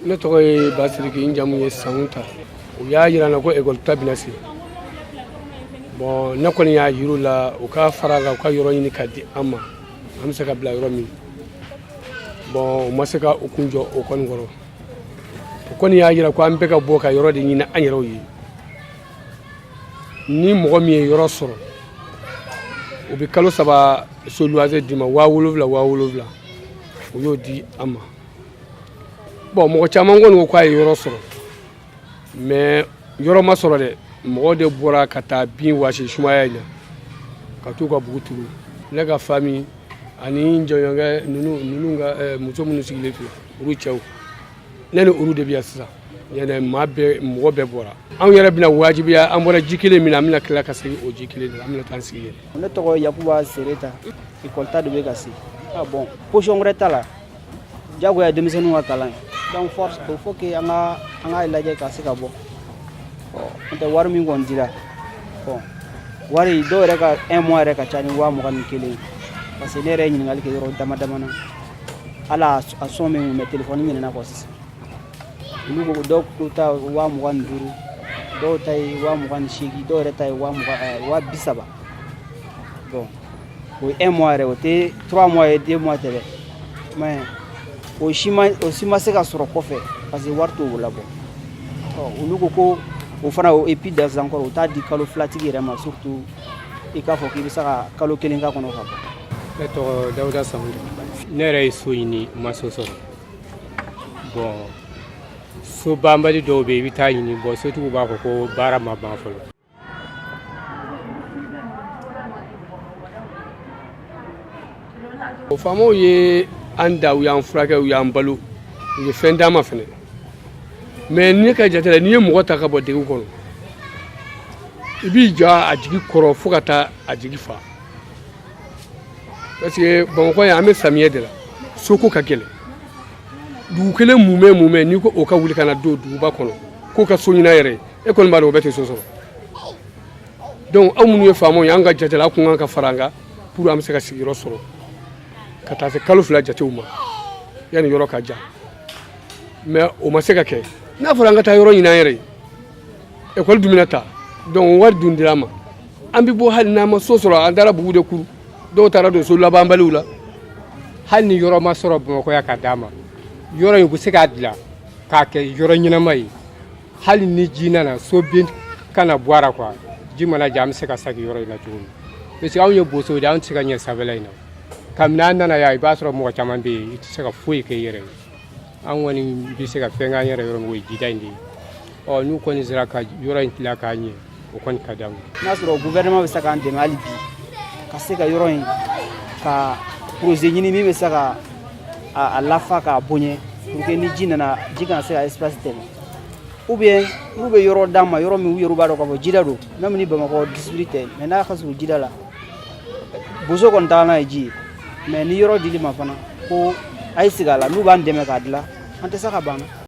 Ne tɔgɔ ye Basiriki, n jamu ye Sanunta. U y'a jira n na ko école ta bɛna se. Bon ne kɔni y'a yir'u la u ka fara la u ka yɔrɔ ɲini ka di an ma. An bɛ se ka bila yɔrɔ min. Bon u ma se ka u kun jɔ o kɔni kɔrɔ. O kɔni y'a jira ko an bɛɛ ka bɔ ka yɔrɔ de ɲini an yɛrɛw ye. Ni mɔgɔ min ye yɔrɔ sɔrɔ u bɛ kalo 3 so loyer di ma 7,000 u y'o di an ma. Bon mɔgɔ caman kɔni ko k'a ye yɔrɔ sɔrɔ mais yɔrɔ ma sɔrɔ dɛ. Mɔgɔ de bɔra ka taa bin wasi sumaya in na ka t'u ka bugu turu. Ne ka famille ani n jɔɲɔgɔnkɛ ninnu ka muso minnu sigilen filɛ olu cɛw ne ni olu de bɛ yan sisan yanni mɔgɔ bɛɛ bɔra. Anw yɛrɛ bɛna wajibiya an bɔra ji kelen min na an bɛna tila ka segin o ji kelen de la an bɛna taa an sigi yen. Ne tɔgɔ Yakuba Sereta école ta de bɛ ka se. Bon position wɛrɛ t'a la jagoya denmisɛnninw ka kalan donc force il faut que an ka lajɛ ka se ka bɔ. N tɛ wari min kɔni dira bon wari dɔw yɛrɛ ka 1 mois yɛrɛ ka ca ni 21,000 parce que ne yɛrɛ ye ɲininkali kɛ yɔrɔ dama na ala a sɔn min kun bɛ téléphone ɲinɛna kɔ sisan olu ko dɔw ta 25,000 dɔw ta ye 28,000 dɔw yɛrɛ ta ye 30,000 bon o 1 mois yɛrɛ o tɛ 3 mois ye 2 mois tɛ dɛ mais o si ma se ka sɔrɔ kɔfɛ parce que wari t'o labɔ olu ko o fana et puis dans encore o t'a di kalo 2 tigi yɛrɛ ma surtout i k'a fɔ k'i bɛ se ka kalo 1 k'a kɔnɔ ka bɔ. Ne tɔgɔ Dawuda Sangodo. Ne yɛrɛ ye so ɲini ma so sɔrɔ. Bon so banbali dɔw bɛ yen i bɛ taa ɲini bon sotigiw b'a fɔ ko baara ma ban fɔlɔ. O faamaw ye an da u y'an furakɛ u y'an balo u ye fɛn d'an ma fɛnɛ. Mais ne ka jate la n'i ye mɔgɔ ta ka bɔ degun kɔnɔ i b'i jɔ a jigi kɔrɔ fo ka taa a jigi fa parce que Bamakɔ yan an bɛ samiyɛ de la soko ka gɛlɛn dugu kelen mumɛ n'i ko o ka wuli ka na don duguba kɔnɔ k'o ka so ɲini a yɛrɛ ye e kɔni b'a dɔn o bɛɛ tɛ so sɔrɔ donc aw minnu ye faamaw ye an ka jate la aw kun kan ka fara an kan pour an bɛ se ka sigiyɔrɔ sɔrɔ ka taa se kalo 2 jatew ma yanni yɔrɔ ka ja mais o ma se ka kɛ. N'a fɔra an ka taa yɔrɔ ɲini an yɛrɛ ye école dun bɛna ta donc wari dun dira an ma an bɛ bɔ hali n'an ma so sɔrɔ an taara bugu de kuru dɔw taara don so labanbaliw la. Hali ni yɔrɔ ma sɔrɔ Bamakɔ yan ka d'a ma yɔrɔ in u bɛ se k'a dilan k'a kɛ yɔrɔ ɲɛnama ye hali ni ji nana so bin kana bɔ a la quoi ji mana ja an bɛ se ka saki yɔrɔ in na cogo min parce que anw ye bosow de ye anw tɛ se ka ɲɛ sanfɛla in na kabini an nana yan i b'a sɔrɔ mɔgɔ caman bɛ yen i tɛ se ka foyi kɛ i yɛrɛ ye. An kɔni bɛ se ka fɛn k'an yɛrɛ yɔrɔ min o ye jida in de ye n'u kɔni sera ka yɔrɔ in tila k'a ɲɛ o kɔni ka d'anw ye. N'a sɔrɔ gouvernement bɛ se k'an dɛmɛ hali bi ka se ka yɔrɔ in ka projet ɲini min bɛ se ka a lafa k'a bonya pour que ni ji nana ji kana se ka espace tɛmɛ ou bien n'u bɛ yɔrɔ d'an ma yɔrɔ min u yɛrɛ b'a dɔn k'a fɔ jida don même ni Bamakɔ district tɛ mais n'a ka surun jida la boso kɔni taa n'a ye ji ye mais ni yɔrɔ dili ma fana ko a ye sigi a la n'u b'an dɛmɛ k'a dilan an tɛ se ka ban.